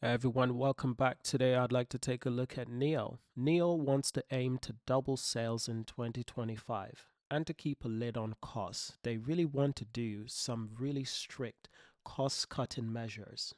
Hey everyone, welcome back. Today I'd like to take a look at NIO. NIO wants to aim to double sales in 2025 and to keep a lid on costs. They really want to do some really strict cost-cutting measures.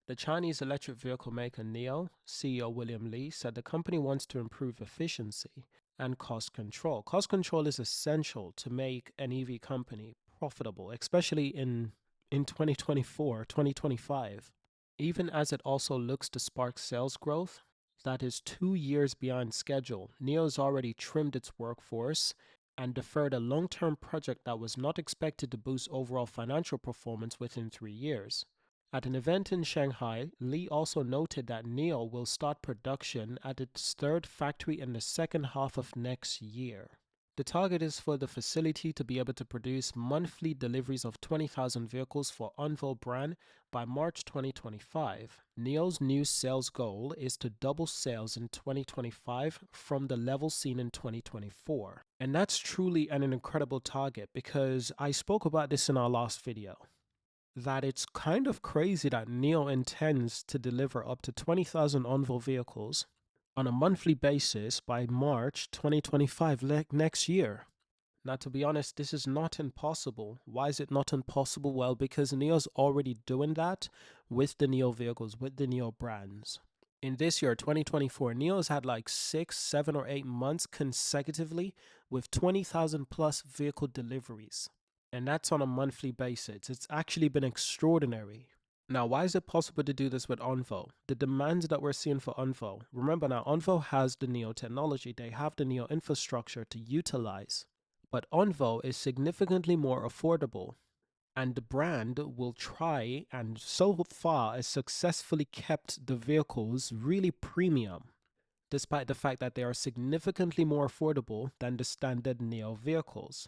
The Chinese electric vehicle maker NIO, CEO William Li, said the company wants to improve efficiency and cost control. Cost control is essential to make an EV company profitable, especially in 2024, 2025. Even as it also looks to spark sales growth, that is 2 years behind schedule. NIO's already trimmed its workforce and deferred a long-term project that was not expected to boost overall financial performance within 3 years. At an event in Shanghai, Li also noted that NIO will start production at its third factory in the second half of next year. The target is for the facility to be able to produce monthly deliveries of 20,000 vehicles for Onvo brand by March 2025. NIO's new sales goal is to double sales in 2025 from the level seen in 2024. And that's truly an incredible target because I spoke about this in our last video, that it's kind of crazy that NIO intends to deliver up to 20,000 Onvo vehicles on a monthly basis by March 2025, next year. Now, to be honest, this is not impossible. Why is it not impossible? Well, because NIO's already doing that with the NIO vehicles, with the NIO brands. In this year, 2024, NIO's had like 6, 7, or 8 months consecutively with 20,000 plus vehicle deliveries. And that's on a monthly basis. It's actually been extraordinary. Now, why is it possible to do this with Onvo? The demands that we're seeing for Onvo. Remember now, Onvo has the NIO technology. They have the NIO infrastructure to utilize. But Onvo is significantly more affordable. And the brand will try and so far has successfully kept the vehicles really premium, despite the fact that they are significantly more affordable than the standard NIO vehicles.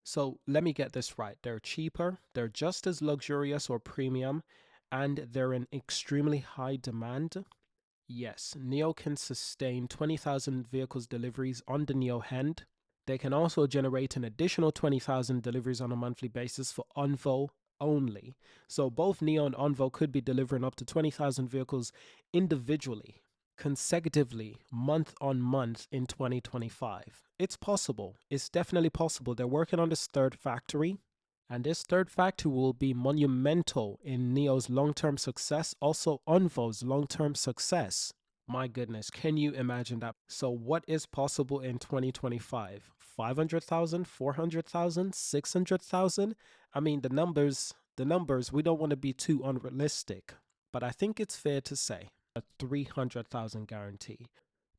So let me get this right. They're cheaper, they're just as luxurious or premium, and they're in extremely high demand. Yes, NIO can sustain 20,000 vehicles deliveries on the NIO hand. They can also generate an additional 20,000 deliveries on a monthly basis for Onvo only. So both NIO and Onvo could be delivering up to 20,000 vehicles individually, consecutively, month on month in 2025. It's possible. It's definitely possible. They're working on this third factory. And this third factory will be monumental in NIO's long-term success, also Onvo's long-term success. My goodness, can you imagine that? So what is possible in 2025? 500,000, 400,000, 600,000? I mean, the numbers, we don't want to be too unrealistic. But I think it's fair to say a 300,000 guarantee,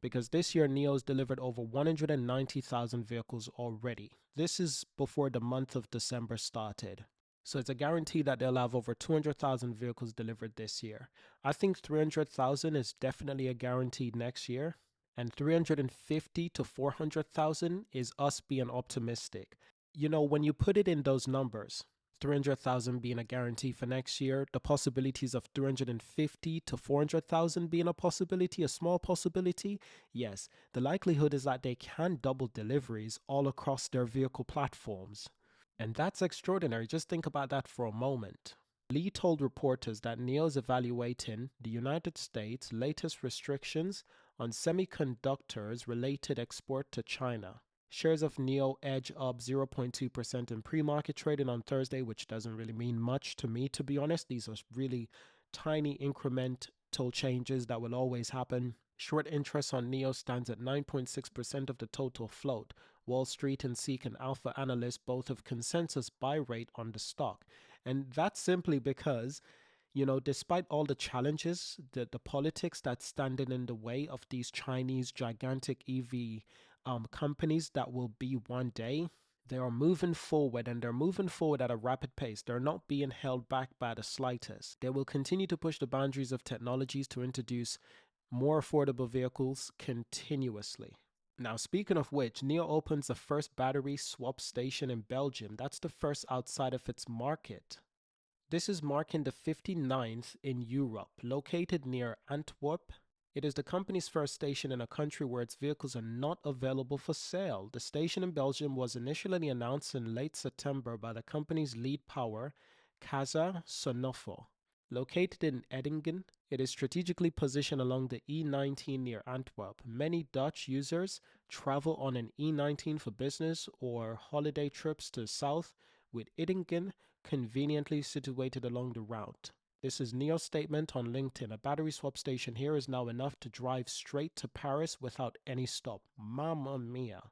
because this year NIO's delivered over 190,000 vehicles already. This is before the month of December started. So it's a guarantee that they'll have over 200,000 vehicles delivered this year. I think 300,000 is definitely a guarantee next year. And 350 to 400,000 is us being optimistic. You know, when you put it in those numbers, 300,000 being a guarantee for next year, the possibilities of 350 to 400,000 being a possibility, a small possibility, yes, the likelihood is that they can double deliveries all across their vehicle platforms. And that's extraordinary. Just think about that for a moment. Lee told reporters that NIO is evaluating the United States' latest restrictions on semiconductors related export to China. Shares of NIO edge up 0.2% in pre-market trading on Thursday, which doesn't really mean much to me, to be honest. These are really tiny incremental changes that will always happen. Short interest on NIO stands at 9.6% of the total float. Wall Street and Seek and Alpha analysts both have consensus buy rate on the stock. And that's simply because, you know, despite all the challenges, the politics that's standing in the way of these Chinese gigantic EV companies that will be one day, they are moving forward, and they're moving forward at a rapid pace. They're not being held back by the slightest. They will continue to push the boundaries of technologies to introduce more affordable vehicles continuously. Now, speaking of which, NIO opens the first battery swap station in Belgium. That's the first outside of its market. This is marking the 59th in Europe, located near Antwerp. It is the company's first station in a country where its vehicles are not available for sale. The station in Belgium was initially announced in late September by the company's lead power, Casa Sonofo. Located in Edingen, It is strategically positioned along the E19 near Antwerp. Many Dutch users travel on an E19 for business or holiday trips to the south, with Iddingen conveniently situated along the route. This is NIO's statement on LinkedIn. A battery swap station here is now enough to drive straight to Paris without any stop. Mamma mia.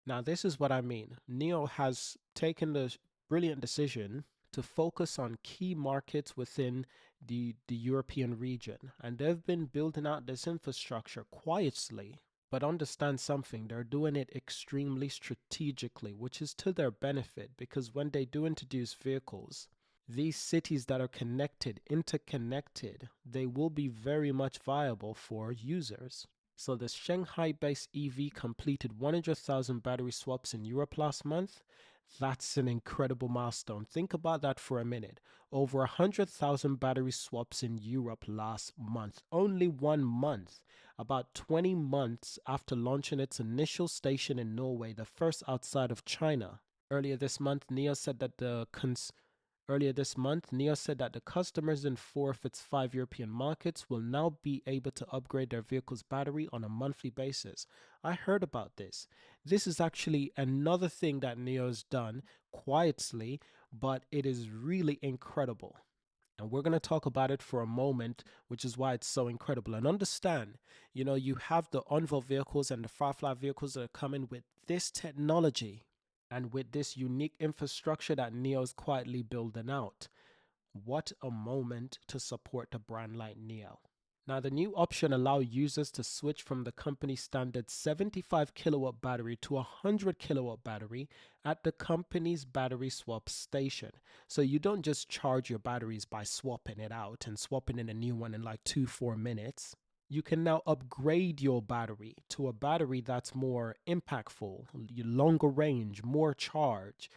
Now, this is what I mean. NIO has taken the brilliant decision to focus on key markets within the European region, and they've been building out this infrastructure quietly. But understand something, they're doing it extremely strategically, which is to their benefit because when they do introduce vehicles, these cities that are connected, interconnected, they will be very much viable for users. So the Shanghai-based EV completed 100,000 battery swaps in Europe last month. That's an incredible milestone. Think about that for a minute. Over 100,000 battery swaps in Europe last month. Only 1 month. About 20 months after launching its initial station in Norway, the first outside of China. Earlier this month, NIO said that the customers in 4 of its 5 European markets will now be able to upgrade their vehicle's battery on a monthly basis. I heard about this. This is actually another thing that NIO's done quietly, but it is really incredible. And we're going to talk about it for a moment, which is why it's so incredible. And understand, you have the Onvo vehicles and the Firefly vehicles that are coming with this technology and with this unique infrastructure that NIO's quietly building out. What a moment to support a brand like NIO. Now, the new option allows users to switch from the company's standard 75 kilowatt battery to a 100 kilowatt battery at the company's battery swap station. So you don't just charge your batteries by swapping it out and swapping in a new one in like 2-4 minutes. You can now upgrade your battery to a battery that's more impactful, longer range, more charge.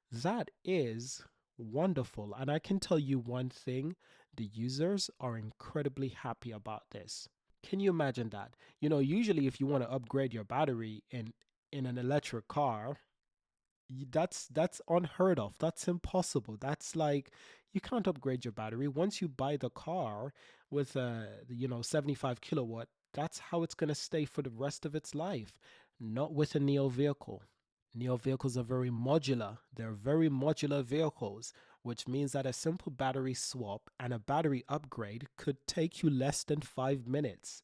That is wonderful. And I can tell you one thing, the users are incredibly happy about this. Can you imagine that? Usually if you want to upgrade your battery in an electric car, that's unheard of. That's impossible. That's like you can't upgrade your battery once you buy the car with a 75 kilowatt. That's how it's going to stay for the rest of its life. Not with a NIO vehicle. NIO vehicles are very modular. They're very modular vehicles, which means that a simple battery swap and a battery upgrade could take you less than 5 minutes.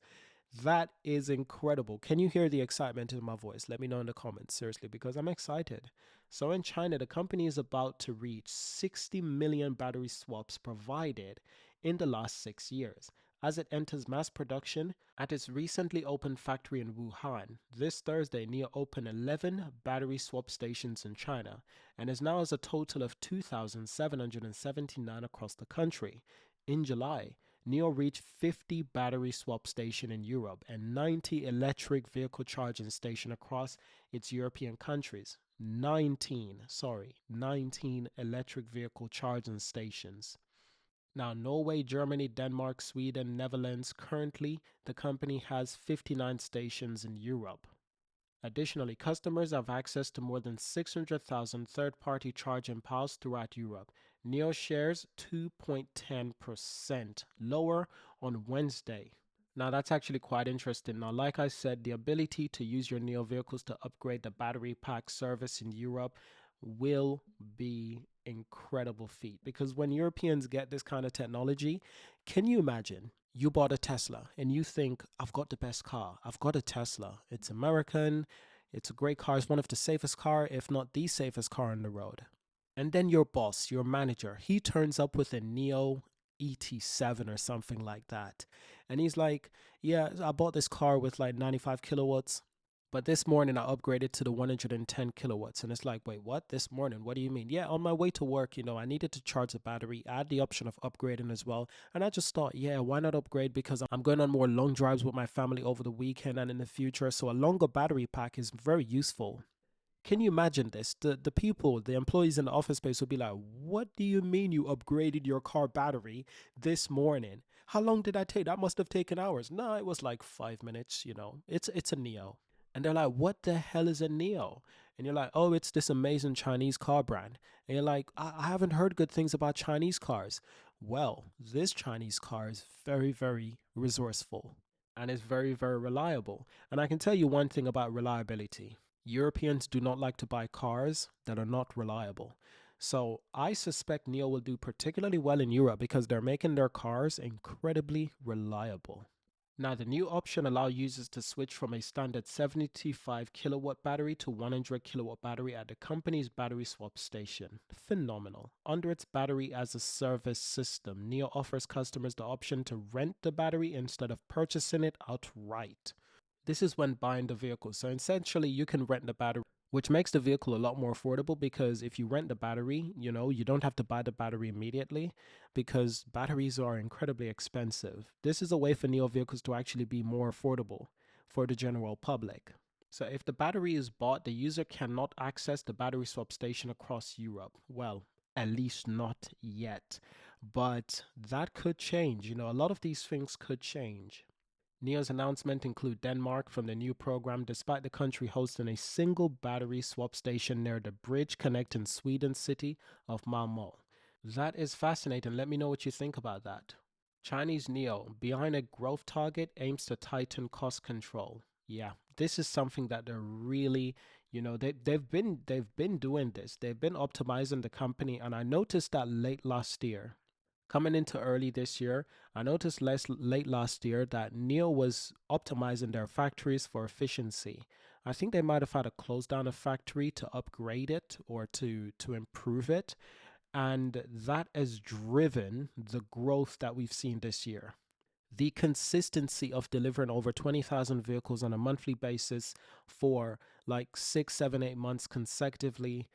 That is incredible. Can you hear the excitement in my voice? Let me know in the comments, seriously, because I'm excited. So in China, the company is about to reach 60 million battery swaps provided in the last 6 years. As it enters mass production at its recently opened factory in Wuhan, this Thursday, NIO opened 11 battery swap stations in China and is now as a total of 2,779 across the country. In July, NIO reached 50 battery swap stations in Europe and 90 electric vehicle charging stations across its European countries. 19 electric vehicle charging stations. Now, Norway, Germany, Denmark, Sweden, Netherlands. Currently, the company has 59 stations in Europe. Additionally, customers have access to more than 600,000 third-party charging piles throughout Europe. NIO shares 2.10% lower on Wednesday. Now, that's actually quite interesting. Now, like I said, the ability to use your NIO vehicles to upgrade the battery pack service in Europe will be incredible feat, because when Europeans get this kind of technology, can you imagine you bought a Tesla and you think, I've got the best car. I've got a Tesla. It's American. It's a great car. It's one of the safest car, if not the safest car on the road. And then your boss, your manager, he turns up with a NIO ET7 or something like that. And he's like, yeah, I bought this car with like 95 kilowatts. But this morning I upgraded to the 110 kilowatts. And it's like, wait, what? This morning? What do you mean? Yeah, on my way to work, I needed to charge the battery. I had the option of upgrading as well. And I just thought, yeah, why not upgrade? Because I'm going on more long drives with my family over the weekend and in the future. So a longer battery pack is very useful. Can you imagine this? The people, the employees in the office space will be like, what do you mean you upgraded your car battery this morning? How long did that take? That must have taken hours. No, it was like 5 minutes, It's a NIO. And they're like, what the hell is a NIO? And you're like, oh, it's this amazing Chinese car brand. And you're like, I haven't heard good things about Chinese cars. Well, this Chinese car is very, very resourceful and is very, very reliable. And I can tell you one thing about reliability: Europeans do not like to buy cars that are not reliable. So I suspect NIO will do particularly well in Europe because they're making their cars incredibly reliable. Now, the new option allows users to switch from a standard 75 kilowatt battery to 100 kilowatt battery at the company's battery swap station. Phenomenal. Under its battery as a service system, NIO offers customers the option to rent the battery instead of purchasing it outright. This is when buying the vehicle. So essentially, you can rent the battery, which makes the vehicle a lot more affordable because if you rent the battery, you don't have to buy the battery immediately because batteries are incredibly expensive. This is a way for NIO vehicles to actually be more affordable for the general public. So if the battery is bought, the user cannot access the battery swap station across Europe. Well, at least not yet. But that could change. A lot of these things could change. NIO's announcement include Denmark from the new program, despite the country hosting a single battery swap station near the bridge connecting Sweden's city of Malmö. That is fascinating. Let me know what you think about that. Chinese NIO, behind a growth target, aims to tighten cost control. Yeah, this is something that they're really, they've been doing this. They've been optimizing the company, and I noticed that late last year. Coming into early this year, I noticed late last year that NIO was optimizing their factories for efficiency. I think they might have had to close down a factory to upgrade it or to improve it, and that has driven the growth that we've seen this year. The consistency of delivering over 20,000 vehicles on a monthly basis for like 6, 7, 8 months consecutively,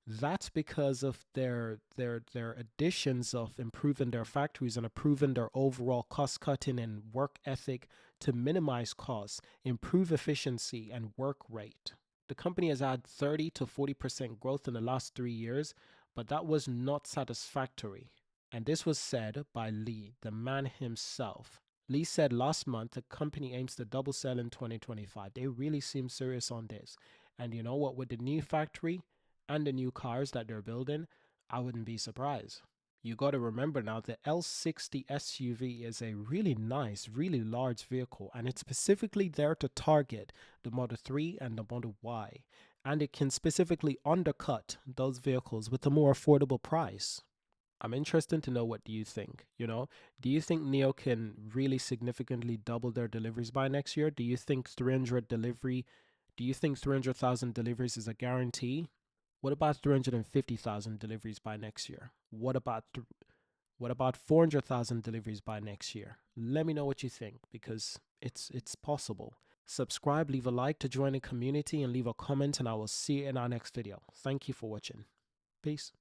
that's because of their additions of improving their factories and improving their overall cost cutting and work ethic to minimize costs, improve efficiency and work rate. The company has had 30 to 40% growth in the last 3 years, but that was not satisfactory. And this was said by Lee, the man himself. Lee said last month the company aims to double sell in 2025. They really seem serious on this. And you know what? With the new factory and the new cars that they're building, I wouldn't be surprised. You got to remember now the L60 SUV is a really nice, really large vehicle, and it's specifically there to target the Model 3 and the Model Y. And it can specifically undercut those vehicles with a more affordable price. I'm interested to know what do you think? Do you think NIO can really significantly double their deliveries by next year? Do you think 300,000 deliveries is a guarantee? What about 350,000 deliveries by next year? What about 400,000 deliveries by next year? Let me know what you think because it's possible. Subscribe, leave a like to join the community and leave a comment, and I will see you in our next video. Thank you for watching. Peace.